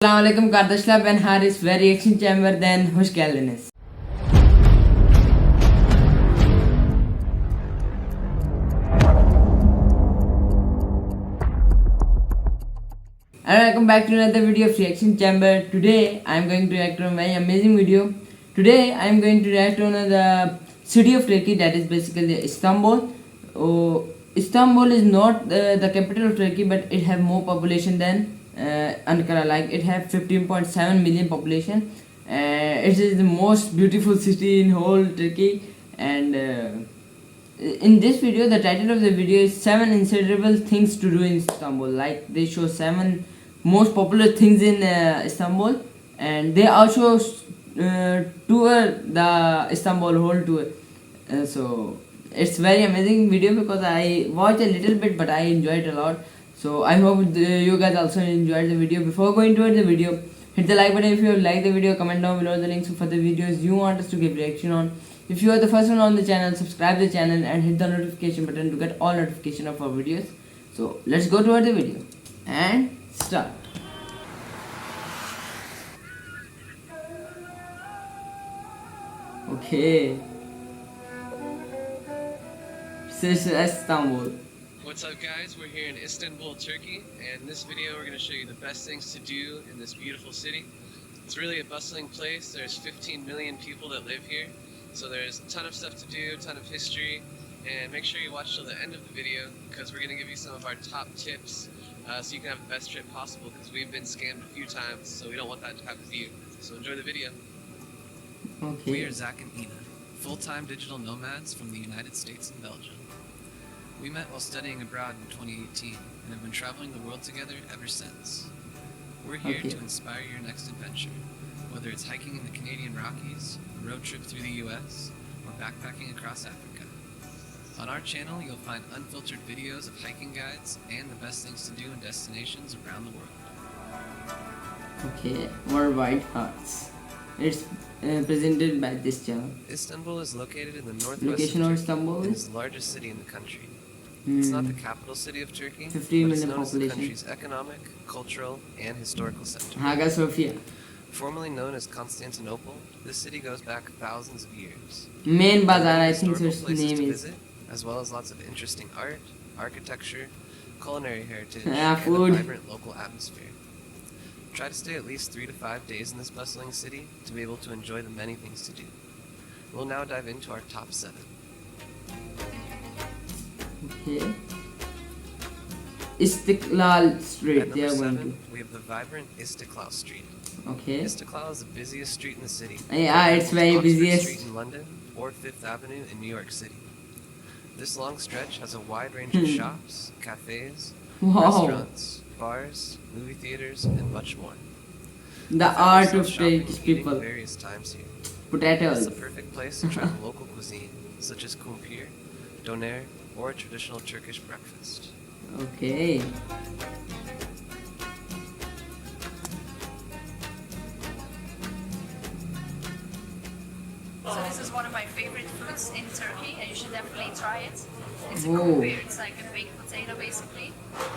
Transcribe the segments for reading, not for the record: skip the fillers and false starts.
Assalamualaikum kardesler, ben Haris ve Reaction Chamber'den hoş geldiniz. And welcome back to another video of Reaction Chamber. Today I am going to react to a very amazing video. Today I am going to react on the city of Turkey, that is basically Istanbul. Istanbul is not the capital of Turkey, but it have more population than Ankara. Like it have 15.7 million population. It is the most beautiful city in whole Turkey. And in this video, the title of the video is 7 incredible things to do in Istanbul. Like they show 7 most popular things in Istanbul, and they also tour the Istanbul whole tour. So it's very amazing video because I watched a little bit, but I enjoyed it a lot. So I hope you guys also enjoyed the video. Before going towards the video, hit the like button if you like the video. Comment down below the links for the videos you want us to give reaction on. If you are the first one on the channel, subscribe the channel and hit the notification button to get all notification of our videos. So let's go towards the video and start. Okay. This is Istanbul. What's up guys, we're here in Istanbul, Turkey, and in this video we're going to show you the best things to do in this beautiful city. It's really a bustling place. There's 15 million people that live here, so there's a ton of stuff to do, a ton of history, and make sure you watch till the end of the video because we're going to give you some of our top tips so you can have the best trip possible, because we've been scammed a few times, so we don't want that to happen to you. So enjoy the video. Okay. We are Zach and Ina, full-time digital nomads from the United States and Belgium. We met while studying abroad in 2018 and have been traveling the world together ever since. We're here to inspire your next adventure, whether it's hiking in the Canadian Rockies, a road trip through the US, or backpacking across Africa. On our channel, you'll find unfiltered videos of hiking guides and the best things to do in destinations around the world. Okay, worldwide hearts. It's presented by this channel. Istanbul is located in the northwest Location of Istanbul and is is the largest city in the country. It's not the capital city of Turkey, 15 but it's million known as the population. country's economic, cultural, and historical center. Hagia Sophia. Formerly known as Constantinople, this city goes back thousands of years. Main There are bazaar, many I think so historical its places to name is. visit, as well as lots of interesting art, architecture, culinary heritage, Ah, and food. a vibrant local atmosphere. Try to stay at least 3 to 5 days in this bustling city to be able to enjoy the many things to do. We'll now dive into our top 7. Okay. Istiklal Street, At they number are going 7, we have the vibrant Istiklal Street. to. Okay. Istiklal is the busiest street in the city. Yeah, it's very Oxford busiest. Street in London or Fifth Avenue in New York City. This long stretch has a wide range of shops, cafes, Wow. restaurants, bars, movie theaters, and much more. The I found art myself of shopping Turkish and eating people. various times here. It's Potatoes. the perfect place to try the local cuisine, such as kumpir, doner, or a traditional Turkish breakfast. Okay. So this is one of my favorite foods in Turkey, and you should definitely try it. It's a Whoa. kumpir. It's like a baked potato basically,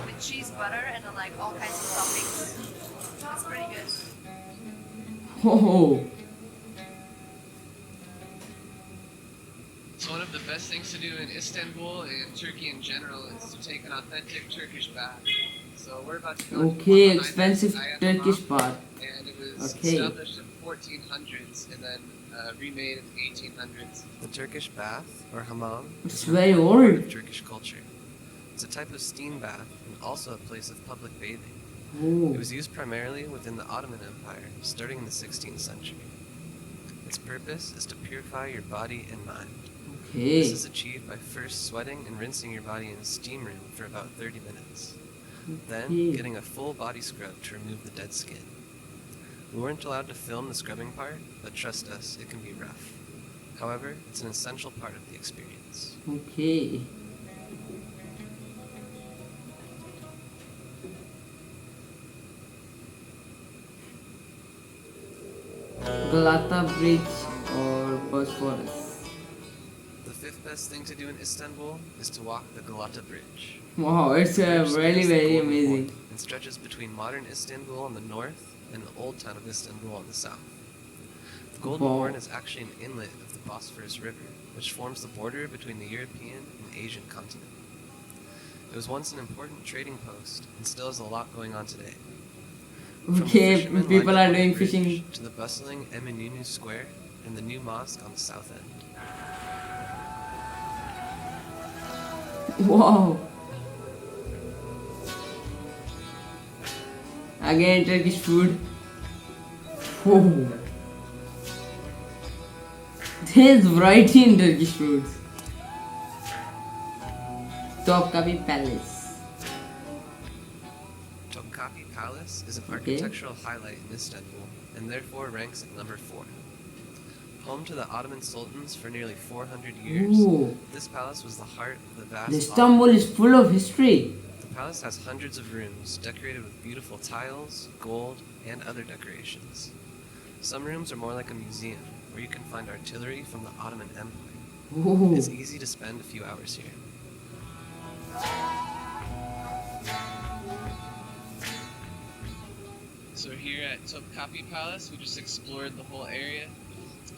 with cheese, butter, and then like all kinds of toppings. It's pretty good. Oh. So one of the best things to do in Istanbul and Turkey in general is to take an authentic Turkish bath. So we're about to go Okay, to expensive Turkish bath. and it was Okay. established in 1400s and then remade in the 1800s. The Turkish bath, or hammam, It's is an very important part old. of Turkish culture. It's a type of steam bath and also a place of public bathing. Oh. It was used primarily within the Ottoman Empire, starting in the 16th century. Its purpose is to purify your body and mind. Okay. This is achieved by first sweating and rinsing your body in a steam room for about 30 minutes. Then, Okay. getting a full body scrub to remove the dead skin. We weren't allowed to film the scrubbing part, but trust us, it can be rough. However, it's an essential part of the experience. Okay. Galata Bridge or Bosphorus. The fifth best thing to do in Istanbul is to walk the Galata Bridge. Wow, it's The bridge really spans the very Golden amazing. Point and stretches between modern Istanbul on the north and the old town of Istanbul on the south. The Golden Wow. Horn is actually an inlet of the Bosphorus River, which forms the border between the European and Asian continent. It was once an important trading post and still has a lot going on today. From the Okay, fishermen people lined are up on doing the bridge fishing. to the bustling Eminönü Square and the new mosque on the south end. Wow. Again, Turkish food. Whoa. There's variety in Turkish foods. Topkapi Palace. Topkapi Palace is an Okay. architectural highlight in Istanbul and therefore ranks at number 4. Home to the Ottoman sultans for nearly 400 years, Ooh. this palace was the heart of the vast Istanbul is full of history. The palace has hundreds of rooms decorated with beautiful tiles, gold, and other decorations. Some rooms are more like a museum, where you can find artillery from the Ottoman Empire. Ooh. It's easy to spend a few hours here. So here at Topkapi Palace, we just explored the whole area,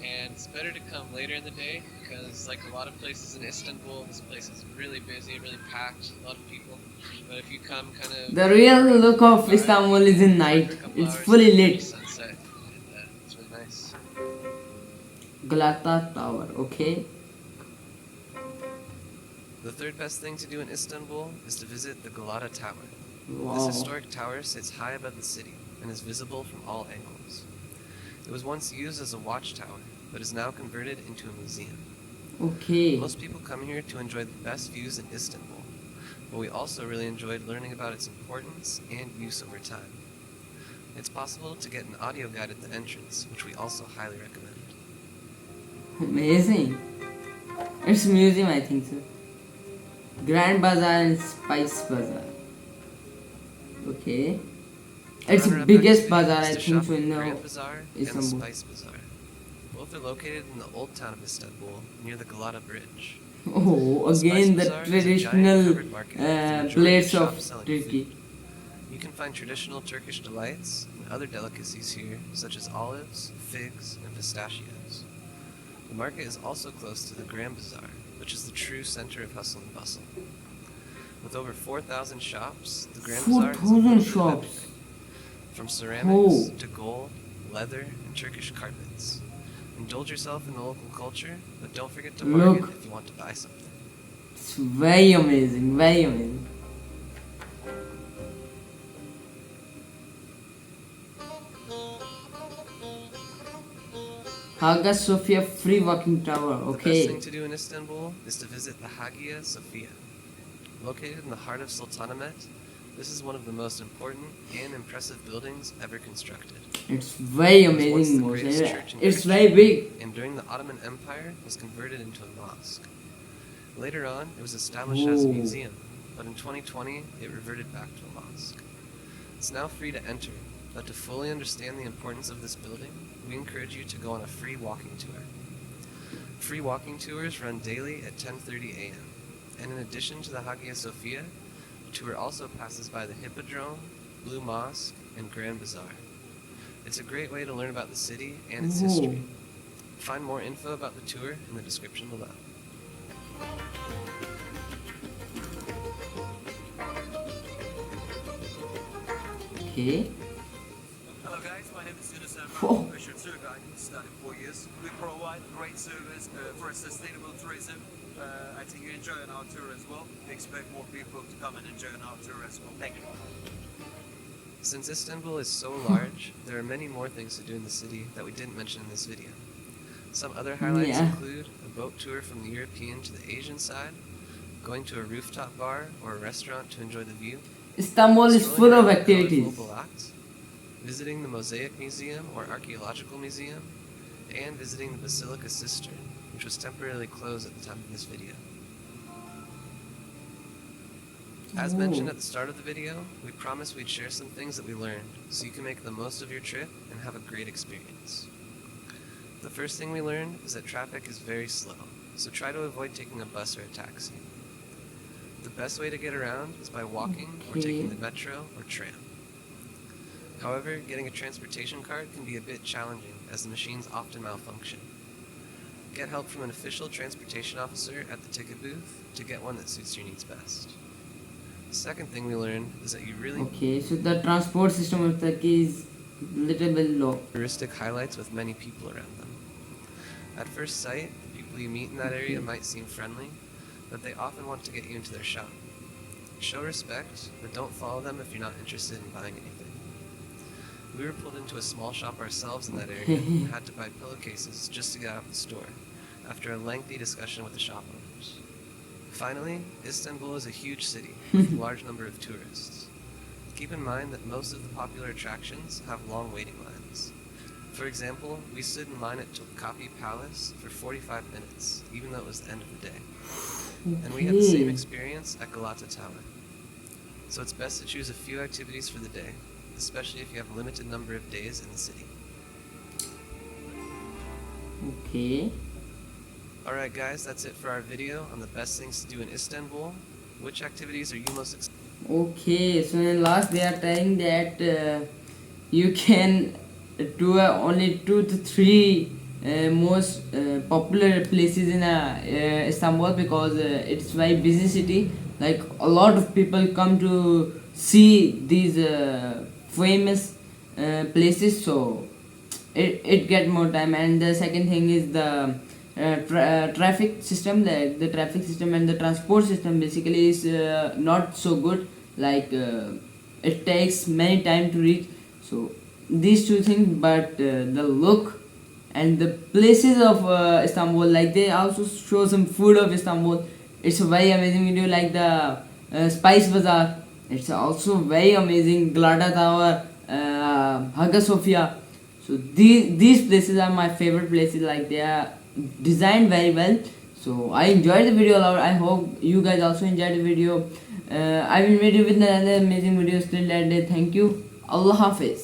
and it's better to come later in the day because, like a lot of places in Istanbul, this place is really busy, really packed, a lot of people. But if you come kind of The real look of Istanbul is in night. It's fully lit. Sunset, and it's really nice. Galata Tower, okay. The third best thing to do in Istanbul is to visit the Galata Tower. This Wow. historic tower sits high above the city and is visible from all angles. It was once used as a watchtower, but is now converted into a museum. Okay. Most people come here to enjoy the best views in Istanbul, but we also really enjoyed learning about its importance and use over time. It's possible to get an audio guide at the entrance, which we also highly recommend. Amazing. It's a museum, I think so. Grand Bazaar and Spice Bazaar. Okay. It's the Runner-up biggest activity bazaar, is I to think shop so at in the Grand Bazaar and the Istanbul. Spice Bazaar. Both are located in the old town of Istanbul, near the Galata Bridge. Oh, The Spice again the Bazaar is a giant traditional covered market with the majority plates shops of selling Turkey. food. You can find traditional Turkish delights and other delicacies here, such as olives, figs, and pistachios. The market is also close to the Grand Bazaar, which is the true center of hustle and bustle. With over 4,000 shops, the Grand Bazaar is a 4,000 little bit of shops. everything. From ceramics Oh. to gold, leather, and Turkish carpets. Indulge yourself in the local culture, but don't forget to bargain Look. if you want to buy something. It's very amazing, very amazing. Hagia Sophia Free Walking Tower, The best okay. thing to do in Istanbul is to visit the Hagia Sophia. Located in the heart of Sultanahmet, this is one of the most important and impressive buildings ever constructed. It's very It was once amazing, the greatest Moses. church in It's Christianity, very big. and during the Ottoman Empire was converted into a mosque. Later on, it was established as a Whoa. museum, but in 2020, it reverted back to a mosque. It's now free to enter, but to fully understand the importance of this building, we encourage you to go on a free walking tour. Free walking tours run daily at 10:30 a.m. And in addition to the Hagia Sophia, the tour also passes by the Hippodrome, Blue Mosque, and Grand Bazaar. It's a great way to learn about the city and its Ooh. history. Find more info about the tour in the description below. Okay. Hello guys, my name is Yunus and Whoa. I'm a professional tour guide, studied 4 years. We provide great service for sustainable tourism. I think you enjoy our tour as well. We expect more people to come and enjoy our tour as well. Thank you. Since Istanbul is so large, there are many more things to do in the city that we didn't mention in this video. Some other highlights Yeah. include a boat tour from the European to the Asian side, going to a rooftop bar or a restaurant to enjoy the view, Istanbul is strolling full of around the colorful activities. Bulaks, visiting the Mosaic Museum or Archaeological Museum, and visiting the Basilica Cistern, which was temporarily closed at the time of this video. As mentioned at the start of the video, we promised we'd share some things that we learned so you can make the most of your trip and have a great experience. The first thing we learned is that traffic is very slow, so try to avoid taking a bus or a taxi. The best way to get around is by walking or taking the metro or tram. However, getting a transportation card can be a bit challenging as the machines often malfunction. Get help from an official transportation officer at the ticket booth to get one that suits your needs best. The second thing we learned is that you really Okay, so the transport system of Turkey is little bit low. touristic highlights with many people around them. At first sight, the people you meet in that area might seem friendly, but they often want to get you into their shop. Show respect, but don't follow them if you're not interested in buying anything. We were pulled into a small shop ourselves in that area and had to buy pillowcases just to get out of the store, after a lengthy discussion with the shop owners. Finally, Istanbul is a huge city with a large number of tourists. Keep in mind that most of the popular attractions have long waiting lines. For example, we stood in line at Topkapi Palace for 45 minutes, even though it was the end of the day. And we had the same experience at Galata Tower. So it's best to choose a few activities for the day, especially if you have a limited number of days in the city. Okay. Alright guys, that's it for our video on the best things to do in Istanbul. Which activities are you most excited? Okay, so in last they are telling that you can do only 2 to 3 most popular places in Istanbul, because it's very busy city. Like a lot of people come to see these famous places, so it get more time. And the second thing is the traffic system. The traffic system and the transport system basically is not so good. Like it takes many time to reach. So these two things, but the look and the places of Istanbul, like they also show some food of Istanbul. It's a very amazing video, like the Spice Bazaar. It's also very amazing. Galata Tower, Hagia Sophia. So these places are my favorite places. Like they are designed very well. So I enjoyed the video a lot. I hope you guys also enjoyed the video. I will meet you with another amazing video still that day. Thank you. Allah Hafiz.